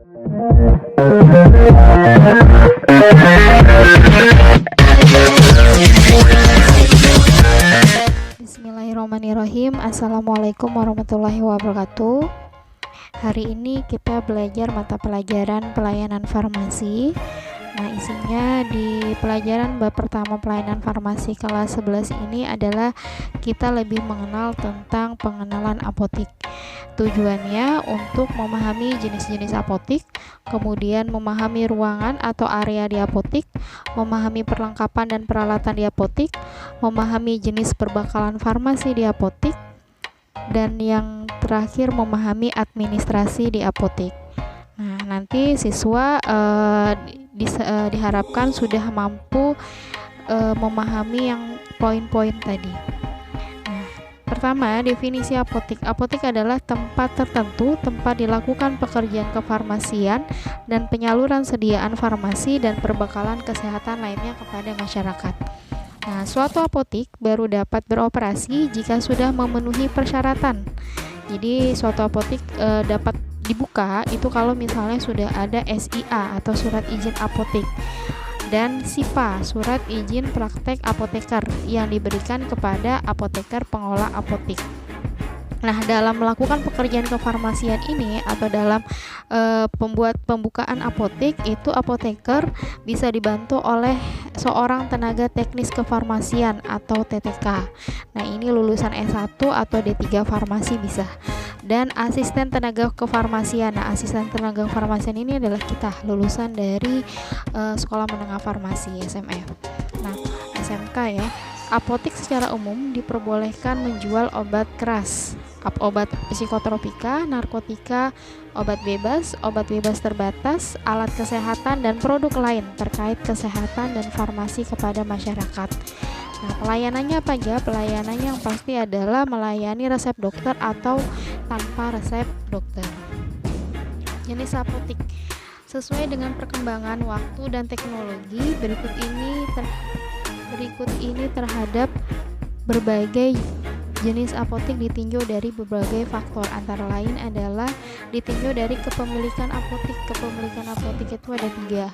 Bismillahirrahmanirrahim. Assalamualaikum warahmatullahi wabarakatuh. Hari ini kita belajar mata pelajaran pelayanan farmasi. Nah, isinya di pelajaran bab pertama pelayanan farmasi kelas 11 ini adalah kita lebih mengenal tentang pengenalan apotik. Tujuannya untuk memahami jenis-jenis apotik, kemudian memahami ruangan atau area di apotik, memahami perlengkapan dan peralatan di apotik, memahami jenis perbekalan farmasi di apotik, dan yang terakhir memahami administrasi di apotik. Nah, nanti siswa diharapkan sudah mampu memahami yang poin-poin tadi. Nah, pertama, definisi apotik. Apotik adalah tempat tertentu, tempat dilakukan pekerjaan kefarmasian dan penyaluran sediaan farmasi dan perbekalan kesehatan lainnya kepada masyarakat. Nah, suatu apotik baru dapat beroperasi jika sudah memenuhi persyaratan. Jadi, suatu apotik dapat dibuka itu kalau misalnya sudah ada SIA atau surat izin apotik, dan SIPA, surat izin praktek apoteker yang diberikan kepada apoteker pengolah apotik. Nah, dalam melakukan pekerjaan kefarmasian ini atau dalam pembukaan apotik itu apoteker bisa dibantu oleh seorang tenaga teknis kefarmasian atau TTK. Nah, ini lulusan S1 atau D3 farmasi bisa. Dan asisten tenaga kefarmasian. Nah, asisten tenaga kefarmasian ini adalah kita lulusan dari sekolah menengah farmasi SMF. Nah, SMK ya. Apotik secara umum diperbolehkan menjual obat keras, obat psikotropika, narkotika, obat bebas terbatas, alat kesehatan, dan produk lain terkait kesehatan dan farmasi kepada masyarakat. Nah, pelayanannya apa aja? Pelayanannya yang pasti adalah melayani resep dokter atau tanpa resep dokter. Jenis apotik sesuai dengan perkembangan waktu dan teknologi berikut ini terhadap berbagai jenis apotik ditinjau dari berbagai faktor, antara lain adalah ditinjau dari kepemilikan apotik. Kepemilikan apotik itu ada 3,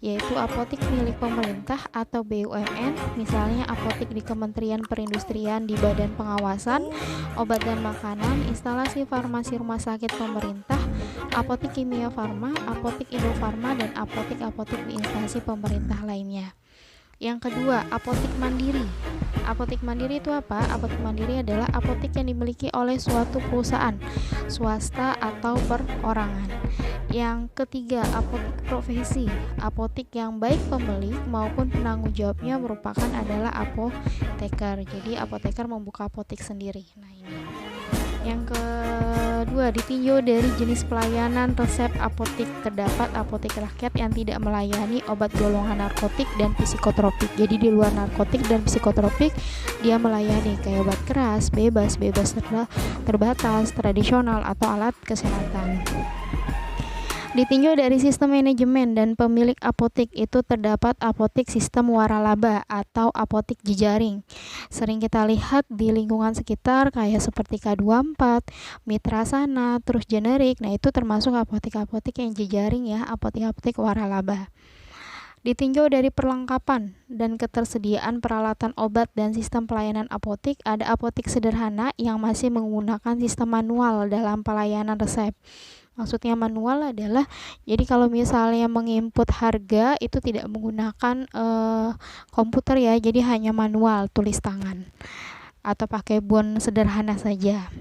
yaitu apotik milik pemerintah atau BUMN, misalnya apotik di Kementerian Perindustrian di Badan Pengawasan Obat dan Makanan, instalasi farmasi rumah sakit pemerintah, apotik Kimia Farma, apotik Indofarma, dan apotik-apotik di instansi pemerintah lainnya. Yang kedua, apotik mandiri. Apotik mandiri itu apa? Apotik mandiri adalah apotik yang dimiliki oleh suatu perusahaan, swasta atau perorangan. Yang ketiga, apotik profesi. Apotik yang baik pemilik maupun penanggung jawabnya merupakan adalah apoteker. Jadi apoteker membuka apotik sendiri. Nah, ini. Yang kedua, ditinjau dari jenis pelayanan resep apotik. Terdapat apotik rakyat yang tidak melayani obat golongan narkotik dan psikotropik. Jadi di luar narkotik dan psikotropik dia melayani kayak obat keras, bebas terbatas, tradisional atau alat kesehatan. Ditinjau dari sistem manajemen dan pemilik apotik itu terdapat apotik sistem waralaba atau apotik jejaring. Sering kita lihat di lingkungan sekitar kayak seperti K24, Mitra Sana, terus generik. Nah, itu termasuk apotik-apotik yang jejaring ya, apotik-apotik waralaba. Ditinjau dari perlengkapan dan ketersediaan peralatan obat dan sistem pelayanan apotik, ada apotik sederhana yang masih menggunakan sistem manual dalam pelayanan resep. Maksudnya manual adalah, jadi kalau misalnya menginput harga itu tidak menggunakan komputer ya, jadi hanya manual, tulis tangan atau pakai bon sederhana saja.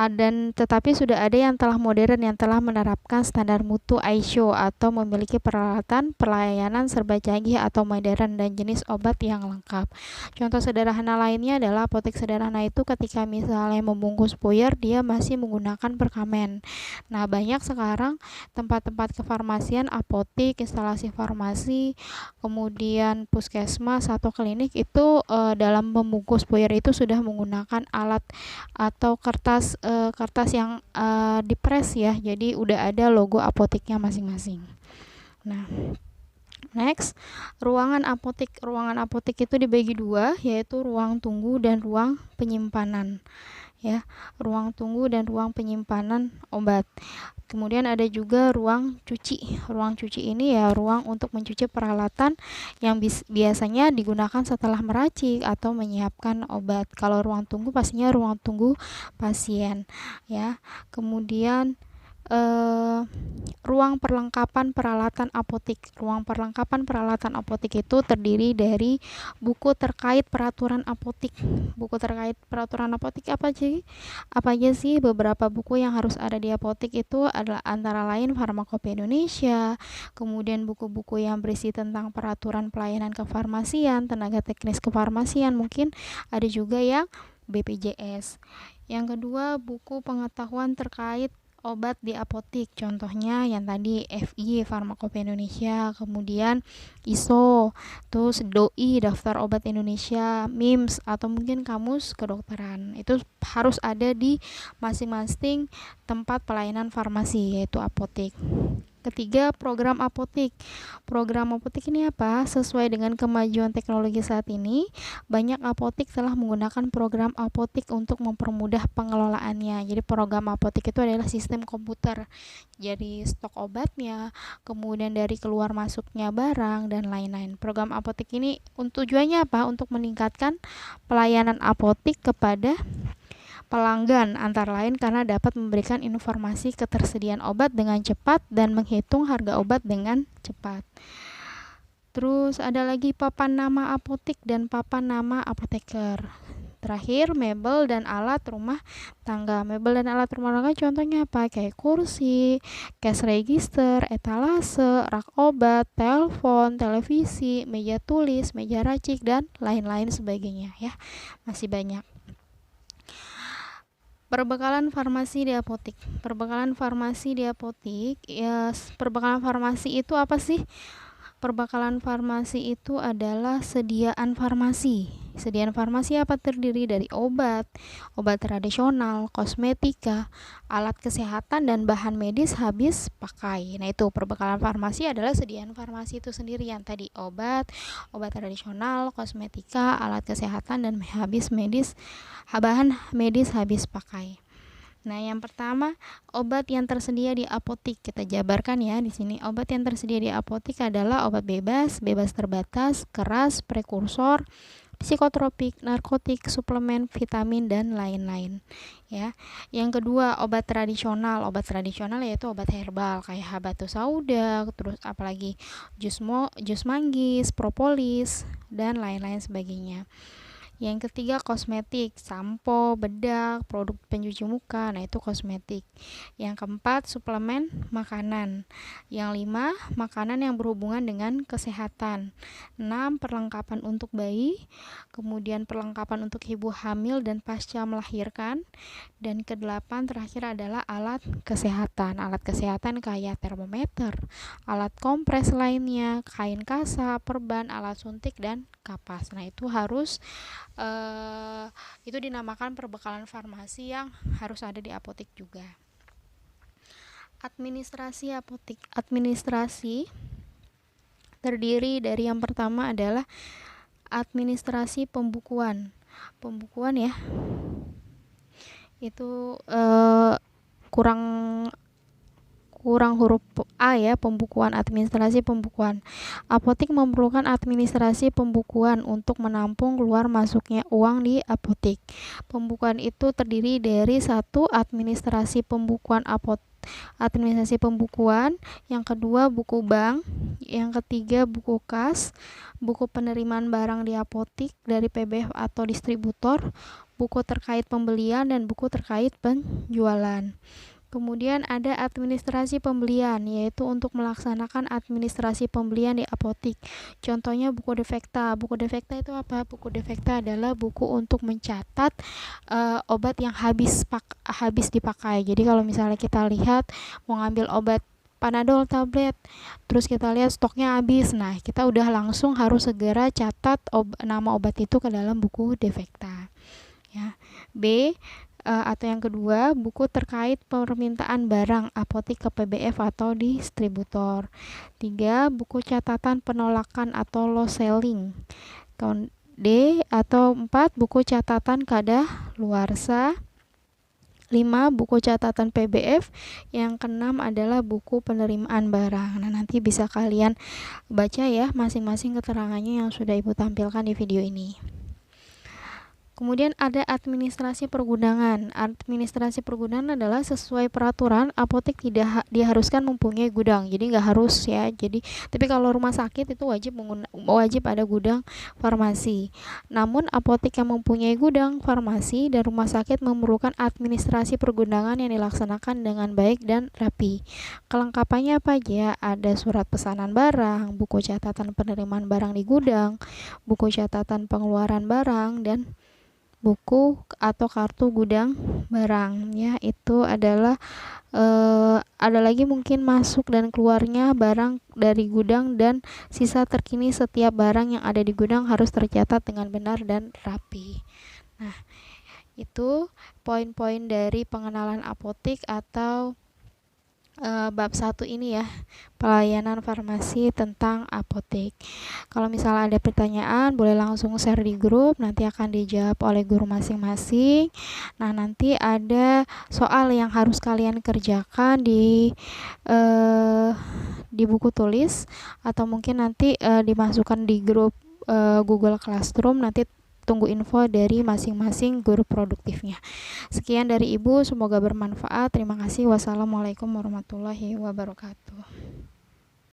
Dan tetapi sudah ada yang telah modern yang telah menerapkan standar mutu ISO atau memiliki peralatan pelayanan serba canggih atau modern dan jenis obat yang lengkap. Contoh sederhana lainnya adalah apotek sederhana itu ketika misalnya membungkus puyer dia masih menggunakan perkamen. Nah, banyak sekarang tempat-tempat kefarmasian, apotik, instalasi farmasi, kemudian puskesmas atau klinik itu dalam membungkus puyer itu sudah menggunakan alat atau kertas yang dipres ya, jadi udah ada logo apotiknya masing-masing. Nah, next, ruangan apotik. Ruangan apotik itu dibagi 2, yaitu ruang tunggu dan ruang penyimpanan. ya, ruang tunggu dan ruang penyimpanan obat. Kemudian ada juga ruang cuci. Ruang cuci ini ya ruang untuk mencuci peralatan yang biasanya digunakan setelah meracik atau menyiapkan obat. Kalau ruang tunggu pastinya ruang tunggu pasien, ya. Kemudian ruang perlengkapan peralatan apotik. Ruang perlengkapan peralatan apotik itu terdiri dari buku terkait peraturan apotik. Buku terkait peraturan apotik apa sih? Apa aja sih? Beberapa buku yang harus ada di apotik itu adalah antara lain Farmakope Indonesia, kemudian buku-buku yang berisi tentang peraturan pelayanan kefarmasian, tenaga teknis kefarmasian, mungkin ada juga yang BPJS. Yang kedua, buku pengetahuan terkait obat di apotik, contohnya yang tadi FI Farmakope Indonesia, kemudian ISO, terus DOI Daftar Obat Indonesia, MIMS atau mungkin kamus kedokteran. Itu harus ada di masing-masing tempat pelayanan farmasi yaitu apotik. Ketiga, program apotik. Program apotik ini apa? Sesuai dengan kemajuan teknologi saat ini, banyak apotik telah menggunakan program apotik untuk mempermudah pengelolaannya. Jadi program apotik itu adalah sistem komputer. Jadi stok obatnya, kemudian dari keluar masuknya barang dan lain-lain. Program apotik ini tujuannya apa? Untuk meningkatkan pelayanan apotik kepada pelanggan, antara lain karena dapat memberikan informasi ketersediaan obat dengan cepat dan menghitung harga obat dengan cepat. Terus ada lagi papan nama apotik dan papan nama apoteker. Terakhir, mebel dan alat rumah tangga. Mebel dan alat rumah tangga contohnya apa? Kayak kursi, cash register, etalase, rak obat, telepon, televisi, meja tulis, meja racik, dan lain-lain sebagainya, ya. Masih banyak. Perbekalan farmasi di apotik. Perbekalan farmasi di apotik, ya, perbekalan farmasi itu apa sih? Perbekalan farmasi itu adalah sediaan farmasi. Sediaan farmasi apa? Terdiri dari obat, obat tradisional, kosmetika, alat kesehatan, dan bahan medis habis pakai. Nah, itu perbekalan farmasi adalah sediaan farmasi itu sendiri yang tadi obat, obat tradisional, kosmetika, alat kesehatan, dan bahan medis habis pakai. Nah, yang pertama, obat yang tersedia di apotik. Kita jabarkan ya di sini. Obat yang tersedia di apotik adalah obat bebas, bebas terbatas, keras, prekursor, psikotropik, narkotik, suplemen, vitamin, dan lain-lain, ya. Yang kedua, obat tradisional. Obat tradisional yaitu obat herbal kayak habatus sauda, terus apalagi jus manggis, propolis, dan lain-lain sebagainya. Yang ketiga, kosmetik, sampo, bedak, produk pencuci muka, nah itu kosmetik. Yang keempat, suplemen makanan. Yang lima, makanan yang berhubungan dengan kesehatan. 6, perlengkapan untuk bayi, kemudian perlengkapan untuk ibu hamil dan pasca melahirkan. Dan kedelapan terakhir adalah alat kesehatan. Alat kesehatan kayak termometer, alat kompres lainnya, kain kasa, perban, alat suntik, dan kapas. Nah, itu harus itu dinamakan perbekalan farmasi yang harus ada di apotik juga. Administrasi apotik. Administrasi terdiri dari yang pertama adalah administrasi pembukuan. Pembukuan ya. Itu kurang huruf A ya, pembukuan, administrasi pembukuan. Apotik memerlukan administrasi pembukuan untuk menampung keluar masuknya uang di apotik. Pembukuan itu terdiri dari satu, administrasi pembukuan administrasi pembukuan, yang kedua buku bank, yang ketiga buku kas, buku penerimaan barang di apotik dari PBF atau distributor, buku terkait pembelian, dan buku terkait penjualan. Kemudian ada administrasi pembelian, yaitu untuk melaksanakan administrasi pembelian di apotik. Contohnya buku defekta. Buku defekta itu apa? Buku defekta adalah buku untuk mencatat obat yang habis dipakai. Jadi kalau misalnya kita lihat mau ngambil obat Panadol tablet, terus kita lihat stoknya habis, nah kita udah langsung harus segera catat nama obat itu ke dalam buku defekta, ya. B, atau yang kedua, buku terkait permintaan barang apotik ke PBF atau distributor. 3, buku catatan penolakan atau loss selling. D, atau 4, buku catatan kadaluarsa. 5 buku catatan PBF, yang keenam adalah buku penerimaan barang. Nah, nanti bisa kalian baca ya masing-masing keterangannya yang sudah Ibu tampilkan di video ini. Kemudian ada administrasi pergudangan. Administrasi pergudangan adalah sesuai peraturan apotek tidak diharuskan mempunyai gudang. Jadi nggak harus ya. Jadi tapi kalau rumah sakit itu wajib ada gudang farmasi. Namun apotek yang mempunyai gudang farmasi dan rumah sakit memerlukan administrasi pergudangan yang dilaksanakan dengan baik dan rapi. Kelengkapannya apa aja? Ada surat pesanan barang, buku catatan penerimaan barang di gudang, buku catatan pengeluaran barang, dan buku atau kartu gudang barang ya. Itu adalah ada lagi mungkin masuk dan keluarnya barang dari gudang dan sisa terkini setiap barang yang ada di gudang harus tercatat dengan benar dan rapi. Nah, itu poin-poin dari pengenalan apotek atau bab 1 ini ya, pelayanan farmasi tentang apotek. Kalau misalnya ada pertanyaan boleh langsung share di grup, nanti akan dijawab oleh guru masing-masing. Nah, nanti ada soal yang harus kalian kerjakan di buku tulis atau mungkin nanti dimasukkan di grup Google Classroom. Nanti tunggu info dari masing-masing guru produktifnya. Sekian dari Ibu, semoga bermanfaat. Terima kasih. Wassalamualaikum warahmatullahi wabarakatuh.